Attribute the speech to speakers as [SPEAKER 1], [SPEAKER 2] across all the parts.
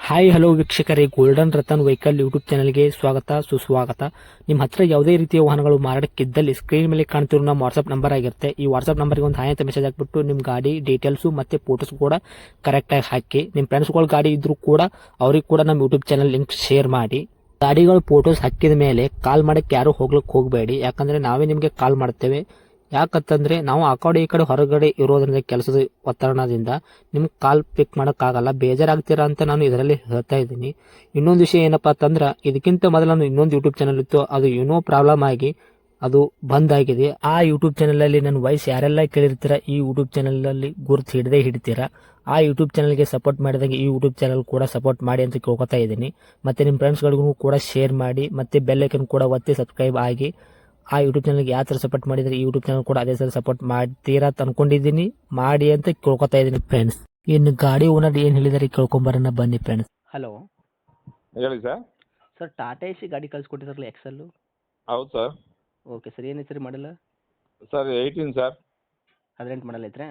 [SPEAKER 1] Hi hello ವೀಕ್ಷಕರೇ, golden Ratan vehicle YouTube ಚಾನಲ್ಗೆ ಸ್ವಾಗತ ಸುಸ್ವಾಗತ. ನಿಮ್ಮ ಹತ್ರ ಯಾವುದೇ ರೀತಿಯ ವಾಹನಗಳು ಮಾರಾಟಕ್ಕಿದ್ದಲ್ಲಿ ಸ್ಕ್ರೀನ್ ಮೇಲೆ ಕಾಣ್ತಿರೋ ನಮ್ಮ ವಾಟ್ಸ್ಆಪ್ ನಂಬರ್ ಆಗಿರುತ್ತೆ. ಈ ವಾಟ್ಸ್ಆಪ್ ನಂಬರ್ಗೆ ಒಂದು ಹಾಯ್ ಅಂತ ಮೆಸೇಜ್ ಹಾಕ್ಬಿಟ್ಟು ನಿಮ್ಮ ಗಾಡಿ ಡೀಟೇಲ್ಸು ಮತ್ತೆ ಫೋಟೋಸ್ ಕೂಡ ಕರೆಕ್ಟಾಗಿ ಹಾಕಿ. ನಿಮ್ಮ ಫ್ರೆಂಡ್ಸ್ಗಳ ಗಾಡಿ ಇದ್ರೂ ಕೂಡ ಅವ್ರಿಗೆ ಕೂಡ ನಮ್ಮ ಯೂಟ್ಯೂಬ್ ಚಾನಲ್ ಲಿಂಕ್ ಶೇರ್ ಮಾಡಿ. ಗಾಡಿಗಳು ಫೋಟೋಸ್ ಹಾಕಿದ ಮೇಲೆ ಕಾಲ್ ಮಾಡಕ್ಕೆ ಯಾರು ಹೋಗ್ಲಿಕ್ಕೆ ಹೋಗಬೇಡಿ, ಯಾಕಂದ್ರೆ ನಾವೇ ನಿಮಗೆ ಕಾಲ್ ಮಾಡ್ತೇವೆ. ಯಾಕಂತಂದ್ರೆ ನಾವು ಆ ಕಡೆ ಈ ಕಡೆ ಹೊರಗಡೆ ಇರೋದ್ರಿಂದ ಕೆಲಸದ ಒತ್ತಡದಿಂದ ನಿಮ್ಗೆ ಕಾಲ್ ಪಿಕ್ ಮಾಡೋಕ್ಕಾಗಲ್ಲ, ಬೇಜಾರಾಗ್ತೀರಾ ಅಂತ ನಾನು ಇದರಲ್ಲಿ ಹೇಳ್ತಾ ಇದ್ದೀನಿ. ಇನ್ನೊಂದು ವಿಷಯ ಏನಪ್ಪಾ ಅಂತಂದ್ರೆ, ಇದಕ್ಕಿಂತ ಮೊದಲು ನಾನು ಇನ್ನೊಂದು ಯೂಟ್ಯೂಬ್ ಚಾನಲ್ ಇತ್ತು, ಅದು ಏನೋ ಪ್ರಾಬ್ಲಮ್ ಆಗಿ ಅದು ಬಂದ್ ಆಗಿದೆ. ಆ ಯೂಟ್ಯೂಬ್ ಚಾನಲ್ ಅಲ್ಲಿ ನನ್ನ ವಾಯ್ಸ್ ಯಾರೆಲ್ಲ ಕೇಳಿರ್ತೀರಾ, ಈ ಯೂಟ್ಯೂಬ್ ಚಾನಲ್ ಅಲ್ಲಿ ಗುರುತು ಹಿಡದೇ ಹಿಡಿತೀರಾ. ಆ ಯೂಟ್ಯೂಬ್ ಚಾನಲ್ಗೆ ಸಪೋರ್ಟ್ ಮಾಡಿದಾಗ ಈ ಯೂಟ್ಯೂಬ್ ಚಾನಲ್ ಕೂಡ ಸಪೋರ್ಟ್ ಮಾಡಿ ಅಂತ ಕೇಳ್ಕೊತಾ ಇದ್ದೀನಿ. ಮತ್ತೆ ನಿಮ್ಮ ಫ್ರೆಂಡ್ಸ್ಗಳಿಗೂ ಕೂಡ ಶೇರ್ ಮಾಡಿ, ಮತ್ತೆ ಬೆಲ್ ಐಕನ್ ಕೂಡ ಒತ್ತಿ ಸಬ್ಸ್ಕ್ರೈಬ್ ಆಗಿ. ಆ ಯೂಟ್ಯೂಬ್ ಚಾನಲ್ಗೆ ಯಾವ ಥರ ಸಪೋರ್ಟ್ ಮಾಡಿದ್ರೆ ಈ ಯೂಟ್ಯೂಬ್ ಚಾನಲ್ ಕೂಡ ಅದೇ ಥರ ಸಪೋರ್ಟ್ ಮಾಡ್ತೀರಾ ಅಂತ ಅನ್ಕೊಂಡಿದ್ದೀನಿ. ಮಾಡಿ ಅಂತ ಕೇಳ್ಕೊತಾ ಇದ್ದೀನಿ ಫ್ರೆಂಡ್ಸ್. ಇನ್ನು ಗಾಡಿ ಓನರ್ ಏನು ಹೇಳಿದಾರೆ ಕೇಳ್ಕೊಂಬರೋಣ ಬನ್ನಿ ಫ್ರೆಂಡ್ಸ್. ಹಲೋ
[SPEAKER 2] ಹೇಳಿ ಸರ್.
[SPEAKER 1] ಸರ್, ಟಾಟಾ ಎಸಿ ಗಾಡಿ ಕಳ್ಸಿಕೊಟ್ಟಿದ್ರಲ್ಲ ಎಕ್ಸೆಲ್ಲು.
[SPEAKER 2] ಹೌದು ಸರ್.
[SPEAKER 1] ಓಕೆ ಸರ್, ಏನು ಹೆಸರು ಮಾಡಲ್ಲ?
[SPEAKER 2] Sir 18 sir.
[SPEAKER 1] 18 ಮಾಡಲ್ ಐತ್ರಾ?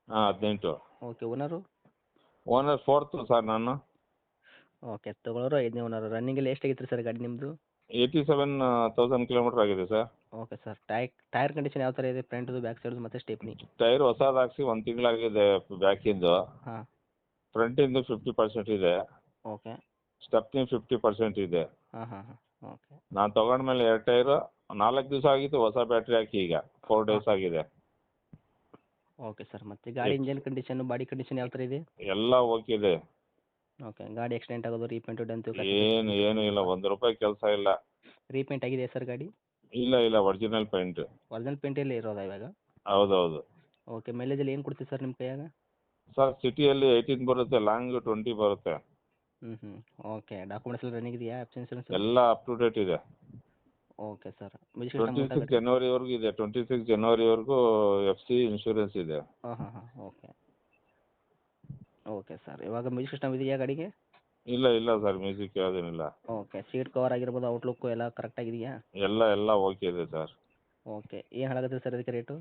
[SPEAKER 2] ಹಾಂ 18.
[SPEAKER 1] Okay, owner?
[SPEAKER 2] Owner 4th sir ನಾನು.
[SPEAKER 1] ಓಕೆ, ತೊಗೊಳೋರು 5ನೇ ಓನರು. ರನ್ನಿಂಗ್ ಎಲ್ಲ ಎಷ್ಟಾಗಿತ್ತು ಸರ್ ಗಾಡಿ ನಿಮ್ಮದು?
[SPEAKER 2] 87,000 ಕಿಲೋಮೀಟ್ರ್ ಆಗಿದೆ sir.
[SPEAKER 1] Okay sir, tyre condition ಯಾವ ಥರ ಇದೆ? ಫ್ರಂಟ್ದು, ಬ್ಯಾಕ್ ಸೈಡ್ದು ಮತ್ತು ಸ್ಟೆಪ್ನಿ?
[SPEAKER 2] ಟೈರ್ ಹೊಸದು ಹಾಕ್ಸಿ 1 ತಿಂಗಳಾಗಿದೆ. ಬ್ಯಾಕಿಂದು.
[SPEAKER 1] ಹಾಂ.
[SPEAKER 2] ಫ್ರಂಟಿಂದು 50% ಇದೆ.
[SPEAKER 1] ಓಕೆ.
[SPEAKER 2] ಸ್ಟೆಪ್ನಿ 50% ಇದೆ.
[SPEAKER 1] ಹಾಂ ಹಾಂ ಹಾಂ. ಓಕೆ.
[SPEAKER 2] ನಾನು ತೊಗೊಂಡ್ಮೇಲೆ 2 ಟೈರು 4 ದಿವಸ ಆಗಿತ್ತು ಹೊಸ ಬ್ಯಾಟ್ರಿ ಹಾಕಿ, ಈಗ 4 ಡೇಸ್ ಆಗಿದೆ.
[SPEAKER 1] ಓಕೆ ಸರ್, ಮತ್ತು ಗಾಡಿ ಇಂಜನ್ ಕಂಡೀಷನ್, ಬಾಡಿ ಕಂಡೀಷನ್ ಯಾವ ಥರ ಇದೆ?
[SPEAKER 2] ಎಲ್ಲ ಓಕೆ ಇದೆ.
[SPEAKER 1] ಓಕೆ, ಗಾಡಿ ಆಕ್ಸಿಡೆಂಟ್ ಆಗೋದು, ರೀಪೇಂಟು, ಡೆಂತು?
[SPEAKER 2] ಏನು ಇಲ್ಲ, ₹1 ಕೆಲಸ ಇಲ್ಲ.
[SPEAKER 1] ರೀಪೇಂಟ್ ಆಗಿದೆ ಸರ್ ಗಾಡಿ?
[SPEAKER 2] ಇಲ್ಲ ಒರಿಜಿನಲ್ ಪೇಂಟ್.
[SPEAKER 1] ಒರಿಜಿನಲ್ ಪೇಂಟಲ್ಲೇ ಇರೋದಾ ಇವಾಗ?
[SPEAKER 2] ಹೌದೌದು.
[SPEAKER 1] ಓಕೆ, ಮೈಲೇಜಲ್ಲಿ ಏನು ಕೊಡ್ತೀವಿ ಸರ್ ನಿಮ್ಮ ಕೈಯಾಗ?
[SPEAKER 2] ಸರ್ ಸಿಟಿಯಲ್ಲಿ 18 ಬರುತ್ತೆ, ಲಾಂಗ್ 20 ಬರುತ್ತೆ.
[SPEAKER 1] ಹ್ಞೂ. ಓಕೆ, ಡಾಕ್ಯುಮೆಂಟ್ಸ್ ಎಲ್ಲ ರನ್ನಿಂಗ್ ಇದೆಯಾ? ಇನ್ಸೂರೆನ್ಸ್?
[SPEAKER 2] ಎಲ್ಲ ಅಪ್ ಟು ಡೇಟ್ ಇದೆ.
[SPEAKER 1] Okay sir.
[SPEAKER 2] 26 ಜನವರಿವರೆಗೂ ಇದೆ. 26 ಜನವರಿವರೆಗೂ FC ಇನ್ಶೂರೆನ್ಸ್ ಇದೆ.
[SPEAKER 1] ಹಾಂ. ಓಕೆ. ಓಕೆ ಸರ್, ಇವಾಗ ಮ್ಯೂಸಿಕ್ ಸಿಸ್ಟಮ್ ಇದೆಯಾ ಗಾಡಿಗೆ?
[SPEAKER 2] ಇಲ್ಲ ಸರ್, ಮ್ಯೂಸಿಕ್ ಯಾವುದೇನಿಲ್ಲ.
[SPEAKER 1] ಓಕೆ, ಸೀಟ್ ಕವರ್ ಆಗಿರ್ಬೋದು, ಔಟ್ಲುಕ್ಕು ಎಲ್ಲ ಕರೆಕ್ಟಾಗಿದೆಯಾ?
[SPEAKER 2] ಎಲ್ಲ ಓಕೆ ಇದೆ ಸರ್.
[SPEAKER 1] ಓಕೆ, ಏನು ಹೇಳಕತ್ತೀರಿ ಸರ್ ಅದಕ್ಕೆ ರೇಟು?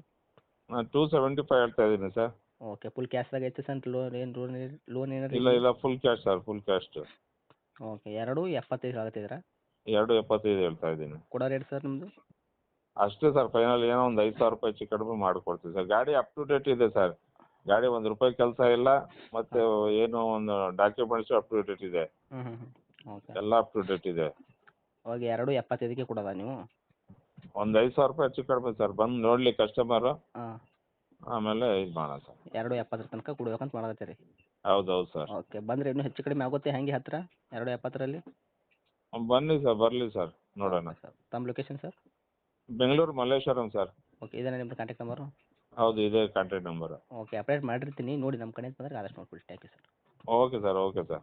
[SPEAKER 2] ನಾನು 275 ಹೇಳ್ತಾ ಇದ್ದೀನಿ ಸರ್.
[SPEAKER 1] ಓಕೆ, ಫುಲ್ ಕ್ಯಾಶ್ದಾಗ ಐತೆ ಸರ್? ಲೋನ್ ಏನಾರು?
[SPEAKER 2] ಇಲ್ಲ full cash sir, full cash.
[SPEAKER 1] Okay, 2.75 ಹೇಳಕತ್ತಿದ್ದೀರಾ?
[SPEAKER 2] 2.75 ಹೇಳ್ತಾ ಇದ್ದೀನಿ.
[SPEAKER 1] ಕೊಡೋ ರೇಟ್ ಸರ್ ನಿಮ್ಮದು?
[SPEAKER 2] ಅಷ್ಟೇ ಸರ್, ಫೈನಲ್ ಏನೋ ಒಂದು ₹5,000 ಹೆಚ್ಚು ಕಡಿಮೆ ಮಾಡಿಕೊಡ್ತೀವಿ ಸರ್. ಗಾಡಿ ಅಪ್ ಟು ಡೇಟ್ ಇದೆ ಸರ್. ಗಾಡಿ ₹1 ಕೆಲಸ ಇಲ್ಲ, ಮತ್ತು ಏನೋ ಒಂದು ಡಾಕ್ಯುಮೆಂಟ್ಸು ಅಪ್ ಟು ಡೇಟ್ ಇದೆ.
[SPEAKER 1] ಹ್ಞೂ. ಓಕೆ,
[SPEAKER 2] ಎಲ್ಲ ಅಪ್ ಟು ಡೇಟ್ ಇದೆ.
[SPEAKER 1] ಅವಾಗ 2.75ಕ್ಕೆ ಕೊಡೋದಾ ನೀವು?
[SPEAKER 2] ಒಂದು ₹5,000 ಹೆಚ್ಚು ಕಡಿಮೆ ಸರ್, ಬಂದು ನೋಡಲಿ ಕಸ್ಟಮರು,
[SPEAKER 1] ಹಾಂ.
[SPEAKER 2] ಆಮೇಲೆ ಇದು ಮಾಡೋಣ ಸರ್.
[SPEAKER 1] 2.70 ತನಕ ಕೊಡ್ಬೇಕಂತ ಮಾಡಕತ್ತೀರಿ?
[SPEAKER 2] ಹೌದು ಸರ್.
[SPEAKER 1] ಓಕೆ, ಬಂದರೆ ಇನ್ನೂ ಹೆಚ್ಚು ಕಡಿಮೆ ಆಗುತ್ತೆ ಹೆಂಗೆ ಹತ್ತಿರ 2.70ರಲ್ಲಿ?
[SPEAKER 2] ಬನ್ನಿ ಸರ್, ಬರಲಿ ಸರ್, ನೋಡೋಣ.
[SPEAKER 1] ಸರ್, ತಮ್ಮ location sir?
[SPEAKER 2] Bengaluru Malleshwaram sir.
[SPEAKER 1] Okay, ಇದೇನಾ ನಿಮ್ಮದು ಕಾಂಟ್ಯಾಕ್ಟ್ ನಂಬರು?
[SPEAKER 2] ಹೌದು, ಇದೇ ಕಾಂಟ್ಯಾಕ್ಟ್ ನಂಬರು.
[SPEAKER 1] ಓಕೆ, ಅಪ್ಡೇಟ್ ಮಾಡಿರ್ತೀನಿ, ನೋಡಿ ನಮ್ಮ ಕಡೆಯಿಂದ ಬಂದರೆ ಆದಷ್ಟು ನೋಡ್ಕೊಳ್ಳಿ. Thank you sir.
[SPEAKER 2] Okay sir.